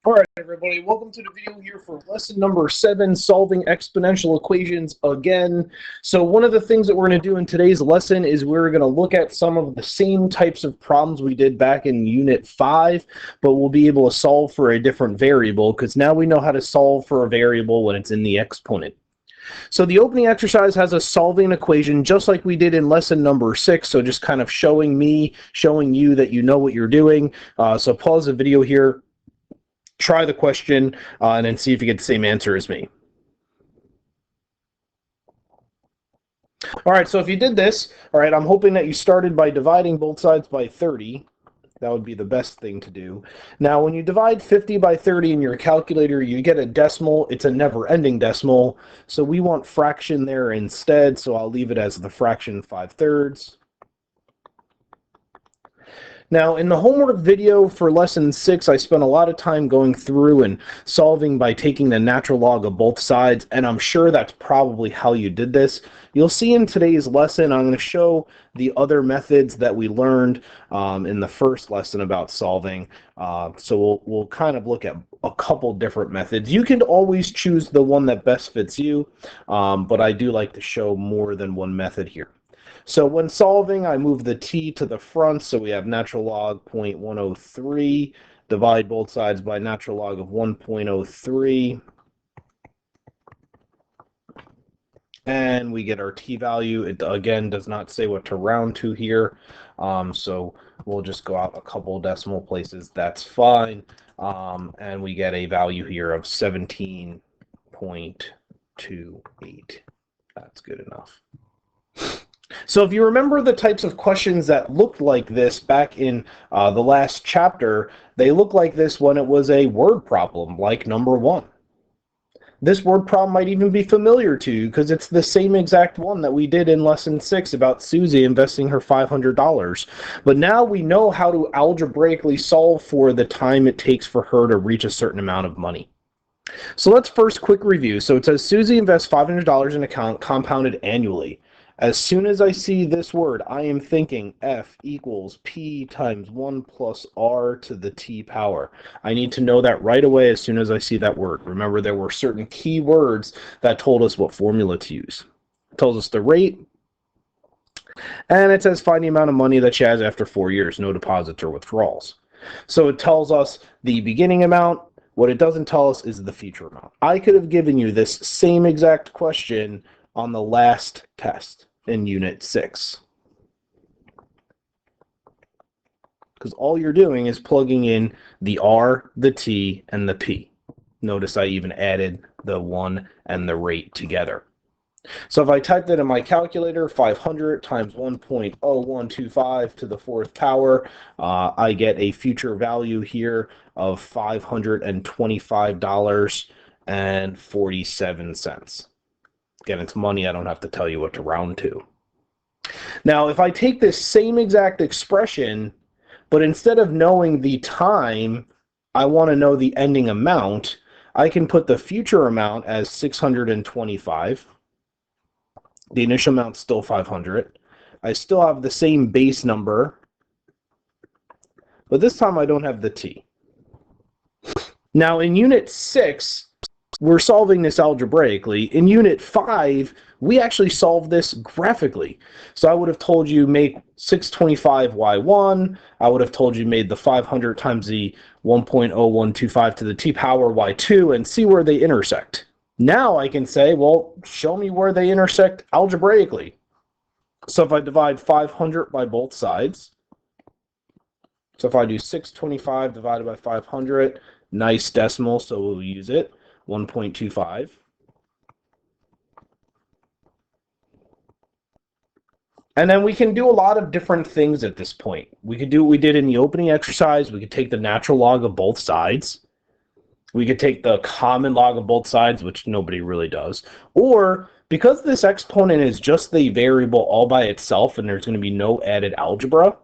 All right, everybody, welcome to the video here for lesson number 7, solving exponential equations again. So one of the things that we're going to do in today's lesson is we're going to look at some of the same types of problems we did back in Unit 5, but we'll be able to solve for a different variable because now we know how to solve for a variable when it's in the exponent. So the opening exercise has us solving an equation just like we did in lesson number 6, so just kind of showing you that you know what you're doing. So pause the video here. Try the question, and then see if you get the same answer as me. All right, so if you did this, all right, I'm hoping that you started by dividing both sides by 30. That would be the best thing to do. Now, when you divide 50 by 30 in your calculator, you get a decimal. It's a never-ending decimal, so we want fraction there instead, so I'll leave it as the fraction 5/3. Now, in the homework video for lesson 6, I spent a lot of time going through and solving by taking the natural log of both sides, and I'm sure that's probably how you did this. You'll see in today's lesson, I'm going to show the other methods that we learned in the first lesson about solving. So we'll kind of look at a couple different methods. You can always choose the one that best fits you, but I do like to show more than one method here. So when solving, I move the t to the front, so we have natural log 0.103, divide both sides by natural log of 1.03, and we get our t value. It, again, does not say what to round to here, so we'll just go out a couple decimal places. That's fine, and we get a value here of 17.28. That's good enough. So if you remember the types of questions that looked like this back in the last chapter, they look like this when it was a word problem, like number 1. This word problem might even be familiar to you because it's the same exact one that we did in lesson 6 about Susie investing her $500. But now we know how to algebraically solve for the time it takes for her to reach a certain amount of money. So let's first quick review. So it says Susie invests $500 in account compounded annually. As soon as I see this word, I am thinking F equals P times 1 plus R to the T power. I need to know that right away as soon as I see that word. Remember, there were certain key words that told us what formula to use. It tells us the rate, and it says find the amount of money that she has after 4 years, no deposits or withdrawals. So it tells us the beginning amount. What it doesn't tell us is the future amount. I could have given you this same exact question on the last test in Unit 6. Because all you're doing is plugging in the R, the T, and the P. Notice I even added the 1 and the rate together. So if I type that in my calculator, 500 times 1.0125 to the 4th power, I get a future value here of $525.47. Again, it's money. I don't have to tell you what to round to. Now, if I take this same exact expression, but instead of knowing the time, I want to know the ending amount, I can put the future amount as 625. The initial amount's still 500. I still have the same base number, but this time I don't have the t. Now, in Unit 6, we're solving this algebraically. In Unit 5, we actually solved this graphically. So I would have told you make 625y1. I would have told you made the 500 times the 1.0125 to the t power y2 and see where they intersect. Now I can say, well, show me where they intersect algebraically. So if I divide 500 by both sides, so if I do 625 divided by 500, nice decimal, so we'll use it. 1.25. And then we can do a lot of different things at this point. We could do what we did in the opening exercise. We could take the natural log of both sides. We could take the common log of both sides, which nobody really does. Or, because this exponent is just the variable all by itself and there's going to be no added algebra,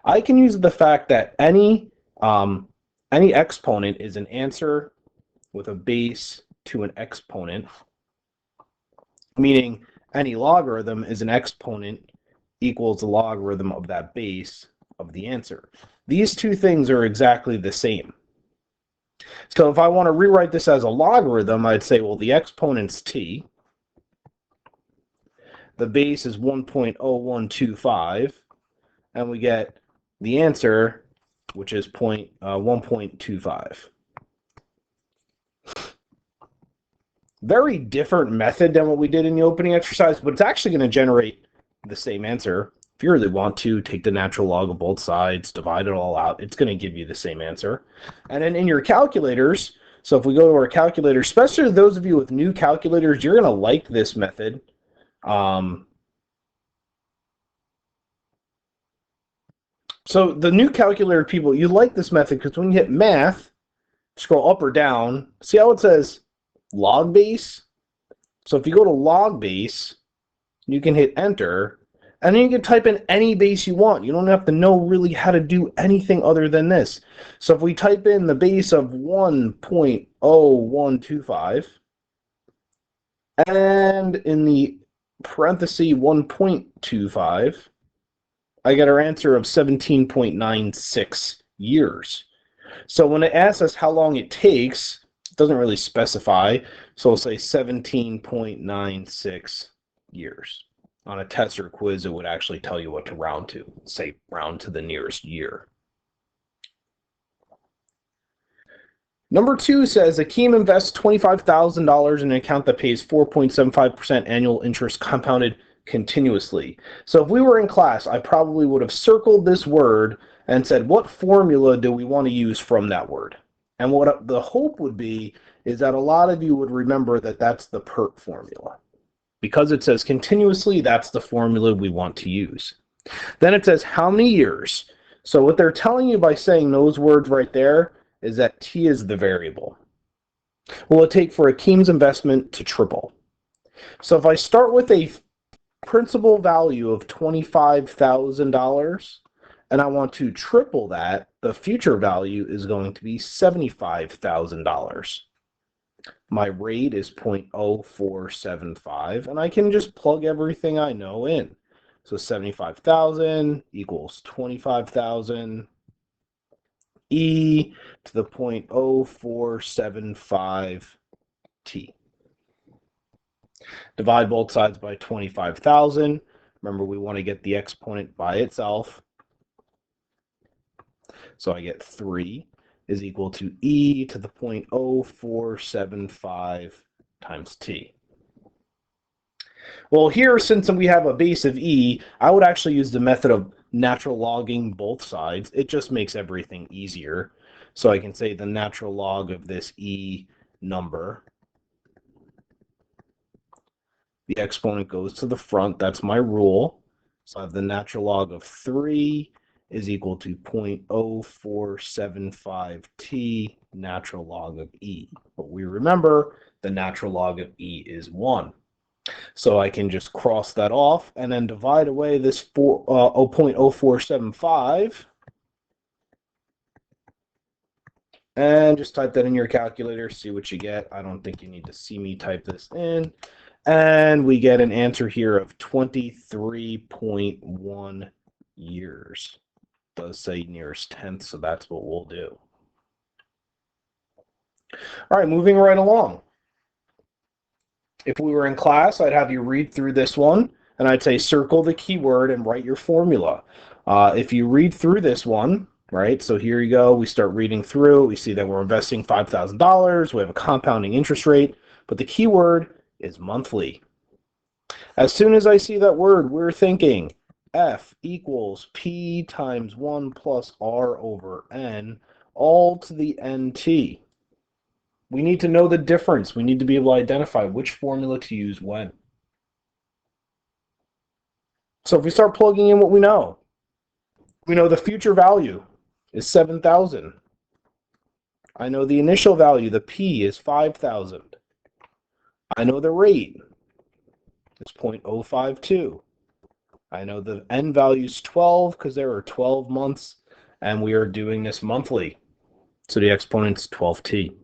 I can use the fact that any exponent is an answer with a base to an exponent, meaning any logarithm is an exponent equals the logarithm of that base of the answer. These two things are exactly the same. So if I want to rewrite this as a logarithm, I'd say, well, the exponent's t, the base is 1.0125, and we get the answer, which is 1.25. Very different method than what we did in the opening exercise, but it's actually going to generate the same answer. If you really want to, take the natural log of both sides, divide it all out, it's going to give you the same answer. And then in your calculators, so if we go to our calculator, especially those of you with new calculators, you're going to like this method. So the new calculator people, you like this method because when you hit math, scroll up or down, see how it says log base? So if you go to log base, you can hit enter, and then you can type in any base you want. You don't have to know really how to do anything other than this. So if we type in the base of 1.0125, and in the parenthesis 1.25, I get our answer of 17.96 years. So when it asks us how long it takes, it doesn't really specify, so we'll say 17.96 years. On a test or quiz, it would actually tell you what to round to, say round to the nearest year. Number 2 says Akeem invests $25,000 in an account that pays 4.75% annual interest compounded continuously. So if we were in class, I probably would have circled this word and said, what formula do we want to use from that word? And what the hope would be is that a lot of you would remember that that's the PERT formula. Because it says continuously, that's the formula we want to use. Then it says how many years. So what they're telling you by saying those words right there is that t is the variable. Will it take for Akeem's investment to triple? So if I start with a principal value of $25,000 and I want to triple that, the future value is going to be $75,000. My rate is 0.0475, and I can just plug everything I know in. So 75,000 equals 25,000 e to the 0.0475 t. Divide both sides by 25,000. Remember, we want to get the exponent by itself. So I get 3 is equal to e to the 0.0475 times t. Well, here, since we have a base of e, I would actually use the method of natural logging both sides. It just makes everything easier. So I can say the natural log of this e number. The exponent goes to the front. That's my rule. So I have the natural log of 3 is equal to 0.0475 t natural log of e. But we remember the natural log of e is 1. So I can just cross that off and then divide away this 0.0475 and just type that in your calculator, see what you get. I don't think you need to see me type this in. And we get an answer here of 23.1 years. It does say nearest tenth, so that's what we'll do. All right, moving right along. If we were in class, I'd have you read through this one, and I'd say circle the keyword and write your formula. If you read through this one, right, so here you go, we start reading through, we see that we're investing $5,000, we have a compounding interest rate, but the keyword is monthly. As soon as I see that word, we're thinking F equals P times 1 plus R over N, all to the NT. We need to know the difference. We need to be able to identify which formula to use when. So if we start plugging in what we know the future value is 7,000. I know the initial value, the P, is 5,000. I know the rate. It's 0.052. I know the N value is 12 because there are 12 months, and we are doing this monthly. So the exponent's 12t.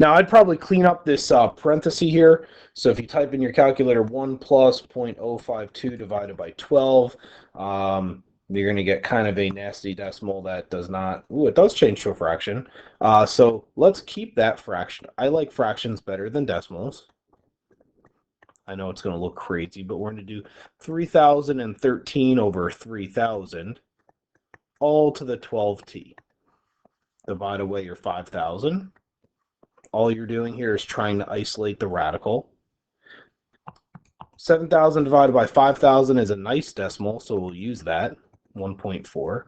Now, I'd probably clean up this parenthesis here. So if you type in your calculator 1 plus 0.052 divided by 12, you're going to get kind of a nasty decimal that does not, ooh, it does change to a fraction. So let's keep that fraction. I like fractions better than decimals. I know it's going to look crazy, but we're going to do 3,013 over 3,000, all to the 12t. Divide away your 5,000. All you're doing here is trying to isolate the radical. 7,000 divided by 5,000 is a nice decimal, so we'll use that, 1.4.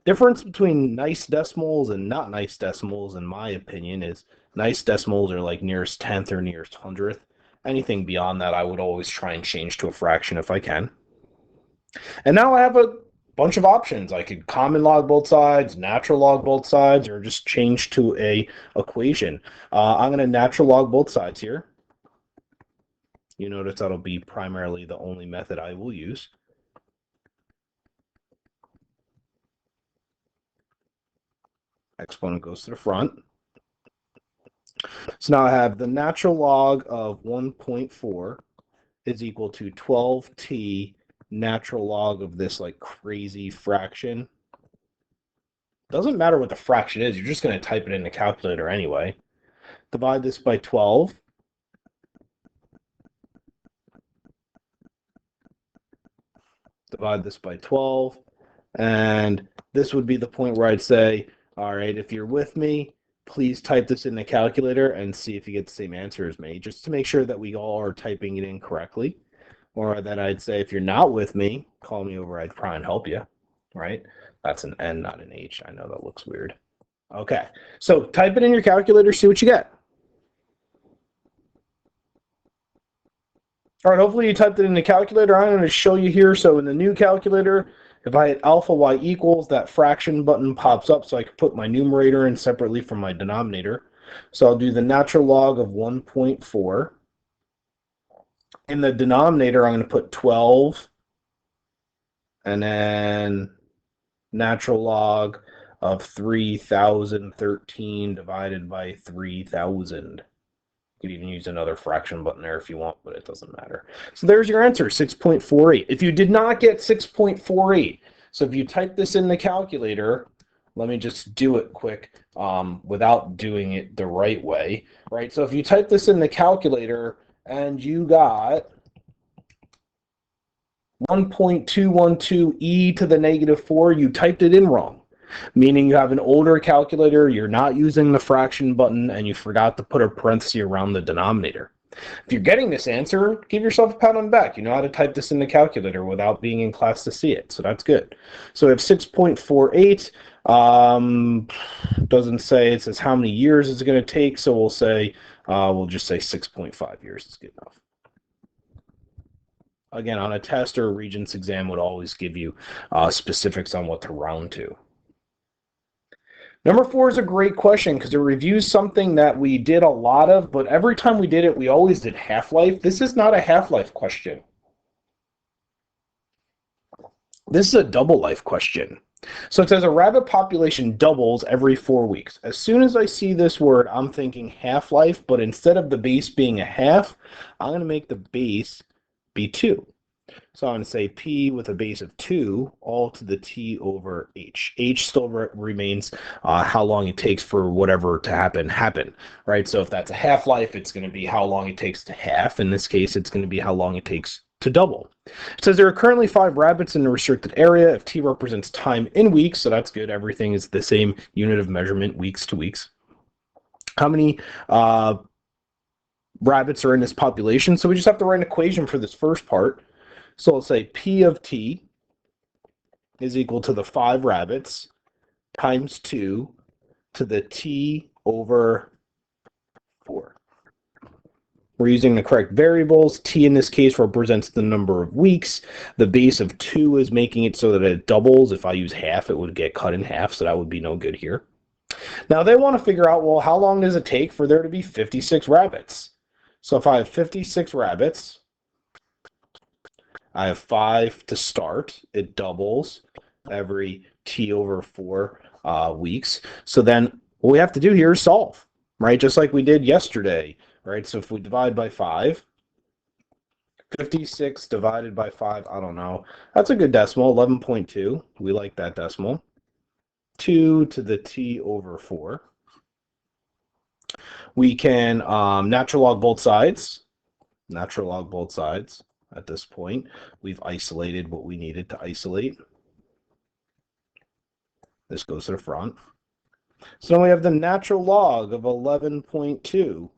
Difference between nice decimals and not nice decimals, in my opinion, is nice decimals are like nearest tenth or nearest hundredth. Anything beyond that, I would always try and change to a fraction if I can. And now I have a bunch of options. I could common log both sides, natural log both sides, or just change to a equation. I'm going to natural log both sides here. You notice that'll be primarily the only method I will use. Exponent goes to the front. So now I have the natural log of 1.4 is equal to 12t natural log of this like crazy fraction. Doesn't matter what the fraction is, you're just going to type it in the calculator anyway. Divide this by 12. Divide this by 12. And this would be the point where I'd say, all right, if you're with me, please type this in the calculator and see if you get the same answer as me, just to make sure that we all are typing it in correctly. Or that I'd say, if you're not with me, call me over, I'd try and help you, right? That's an N, not an H. I know that looks weird. Okay, so type it in your calculator, see what you get. All right, hopefully you typed it in the calculator. I'm going to show you here. So in the new calculator, if I hit alpha y equals, that fraction button pops up so I can put my numerator in separately from my denominator. So I'll do the natural log of 1.4. In the denominator, I'm going to put 12, and then natural log of 3,013 divided by 3,000. You could even use another fraction button there if you want, but it doesn't matter. So there's your answer, 6.48. If you did not get 6.48, so if you type this in the calculator, let me just do it quick without doing it the right way, right? So if you type this in the calculator and you got 1.212 e to the negative 4, you typed it in wrong. Meaning you have an older calculator, you're not using the fraction button, and you forgot to put a parenthesis around the denominator. If you're getting this answer, give yourself a pat on the back. You know how to type this in the calculator without being in class to see it, so that's good. So we have 6.48. Doesn't say, it says how many years it's going to take, so we'll say, we'll just say 6.5 years is good enough. Again, on a test or a Regents exam would always give you specifics on what to round to. Number 4 is a great question because it reviews something that we did a lot of, but every time we did it, we always did half-life. This is not a half-life question. This is a double life question. So it says a rabbit population doubles every 4 weeks. As soon as I see this word, I'm thinking half-life, but instead of the base being a half, I'm going to make the base be 2. So I'm going to say p with a base of 2, all to the t over h. H still remains how long it takes for whatever to happen, right? So if that's a half-life, it's going to be how long it takes to half. In this case, it's going to be how long it takes to double. It says there are currently 5 rabbits in the restricted area. If t represents time in weeks, so that's good. Everything is the same unit of measurement, weeks to weeks. How many rabbits are in this population? So we just have to write an equation for this first part. So let's say P of t is equal to the 5 rabbits times 2 to the t over 4. We're using the correct variables. T in this case represents the number of weeks. The base of 2 is making it so that it doubles. If I use half, it would get cut in half, so that would be no good here. Now they want to figure out, well, how long does it take for there to be 56 rabbits? So if I have 56 rabbits, I have 5 to start. It doubles every t over 4 weeks. So then what we have to do here is solve, right? Just like we did yesterday, right? So if we divide by 5, 56 divided by 5, I don't know. That's a good decimal, 11.2. We like that decimal. 2 to the t over 4. We can natural log both sides. Natural log both sides. At this point, we've isolated what we needed to isolate. This goes to the front. So now we have the natural log of 11.2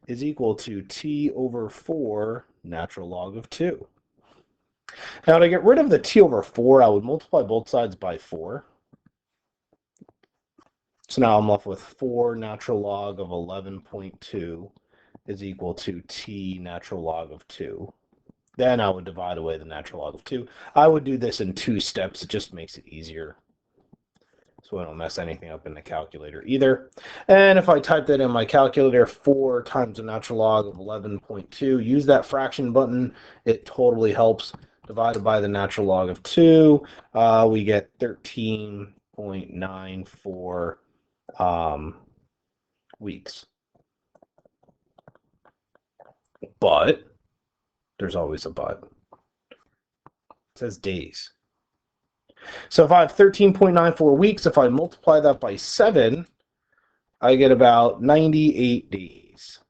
is equal to t over 4 natural log of 2. Now to get rid of the t over 4, I would multiply both sides by 4. So now I'm left with 4 natural log of 11.2 is equal to t natural log of 2. Then I would divide away the natural log of 2. I would do this in 2 steps. It just makes it easier, so I don't mess anything up in the calculator either. And if I type that in my calculator, 4 times the natural log of 11.2, use that fraction button. It totally helps. Divided by the natural log of 2, we get 13.94 weeks. But there's always a but. It says days. So if I have 13.94 weeks, if I multiply that by 7, I get about 98 days.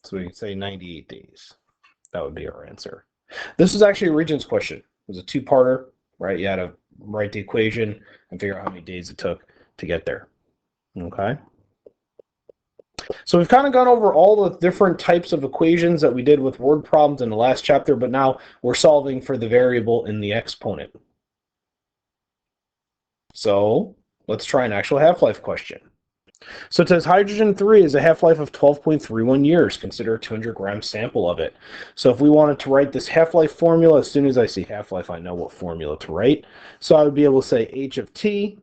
So we can say 98 days. That would be our answer. This is actually a Regents question. It was a two-parter, right? You had to write the equation and figure out how many days it took to get there. Okay. So we've kind of gone over all the different types of equations that we did with word problems in the last chapter, but now we're solving for the variable in the exponent. So let's try an actual half-life question. So it says hydrogen-3 is a half-life of 12.31 years. Consider a 200-gram sample of it. So if we wanted to write this half-life formula, as soon as I see half-life, I know what formula to write. So I would be able to say h of t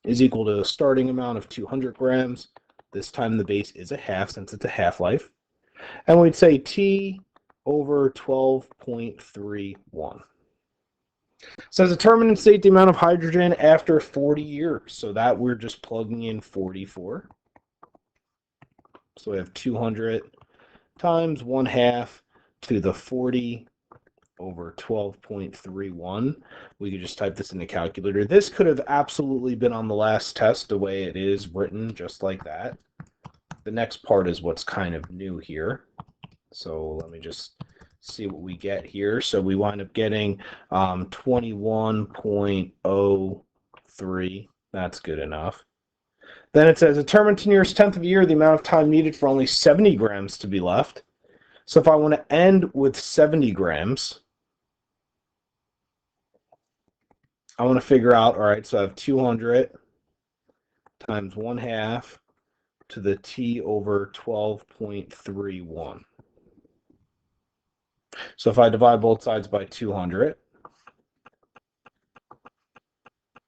is equal to a starting amount of 200 grams. This time the base is a half since it's a half-life. And we'd say t over 12.31. Says determine and state the amount of hydrogen after 40 years. So that we're just plugging in 44. So we have 200 times 1/2 to the 40 over 12.31. We could just type this in the calculator. This could have absolutely been on the last test the way it is written, just like that. The next part is what's kind of new here. So let me just see what we get here. So we wind up getting 21.03. That's good enough. Then it says determine to nearest tenth of a year the amount of time needed for only 70 grams to be left. So if I want to end with 70 grams, I want to figure out, all right, so I have 200 times 1/2 to the t over 12.31. So if I divide both sides by 200,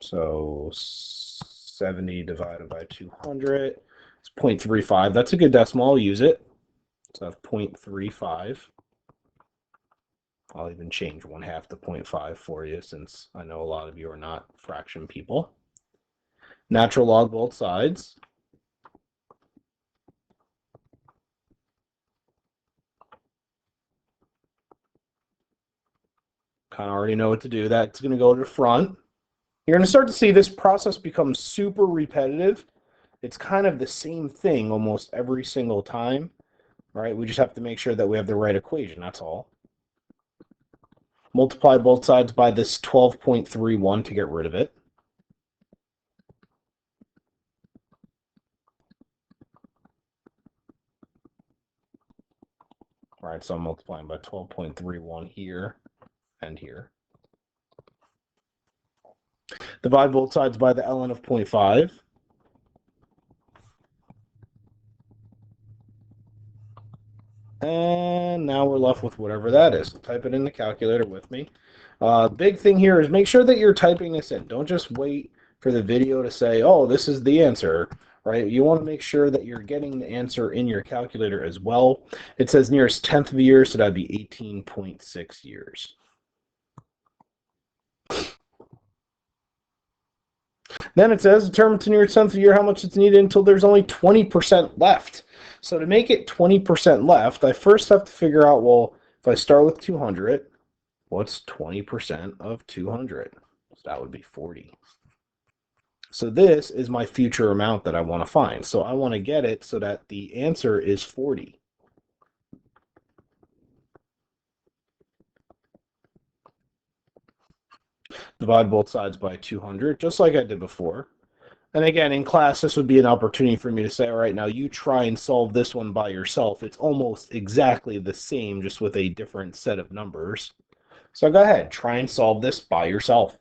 so 70 divided by 200, it's 0.35. That's a good decimal. I'll use it. So I have 0.35. I'll even change 1/2 to 0.5 for you, since I know a lot of you are not fraction people. Natural log both sides. Kind of already know what to do. That's going to go to the front. You're going to start to see this process become super repetitive. It's kind of the same thing almost every single time, right? We just have to make sure that we have the right equation, that's all. Multiply both sides by this 12.31 to get rid of it. All right, so I'm multiplying by 12.31 here and here. Divide both sides by the ln of 0.5. And now we're left with whatever that is. Type it in the calculator with me. Big thing here is make sure that you're typing this in. Don't just wait for the video to say, oh, this is the answer, right? You want to make sure that you're getting the answer in your calculator as well. It says nearest tenth of a year, so that'd be 18.6 years. Then it says, determine to near its 10th year how much it's needed until there's only 20% left. So to make it 20% left, I first have to figure out, well, if I start with 200, what's 20% of 200? So that would be 40. So this is my future amount that I want to find. So I want to get it so that the answer is 40. Divide both sides by 200, just like I did before. And again, in class, this would be an opportunity for me to say, all right, now you try and solve this one by yourself. It's almost exactly the same, just with a different set of numbers. So go ahead, try and solve this by yourself.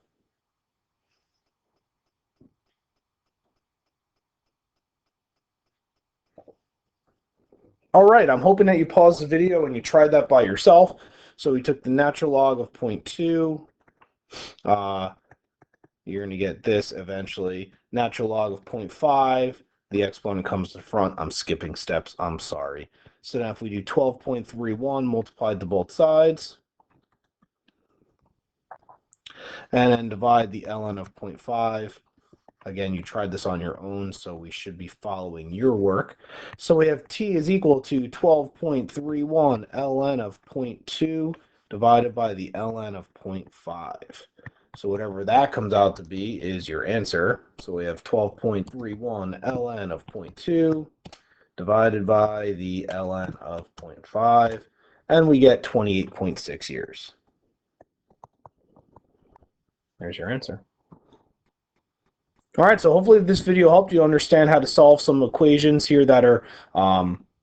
All right, I'm hoping that you paused the video and you tried that by yourself. So we took the natural log of 0.2. You're going to get this eventually. Natural log of 0.5. The exponent comes to the front. I'm skipping steps. I'm sorry. So now if we do 12.31 multiplied to both sides, and then divide the ln of 0.5. Again, you tried this on your own, so we should be following your work. So we have t is equal to 12.31 ln of 0.2 divided by the ln of 0.5. So whatever that comes out to be is your answer. So we have 12.31 ln of 0.2 divided by the ln of 0.5, and we get 28.6 years. There's your answer. All right, so hopefully this video helped you understand how to solve some equations here that are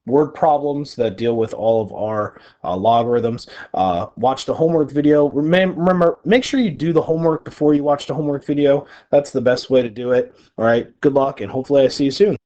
word problems that deal with all of our logarithms. Watch the homework video. Remember, make sure you do the homework before you watch the homework video. That's the best way to do it. All right, good luck, and hopefully I see you soon.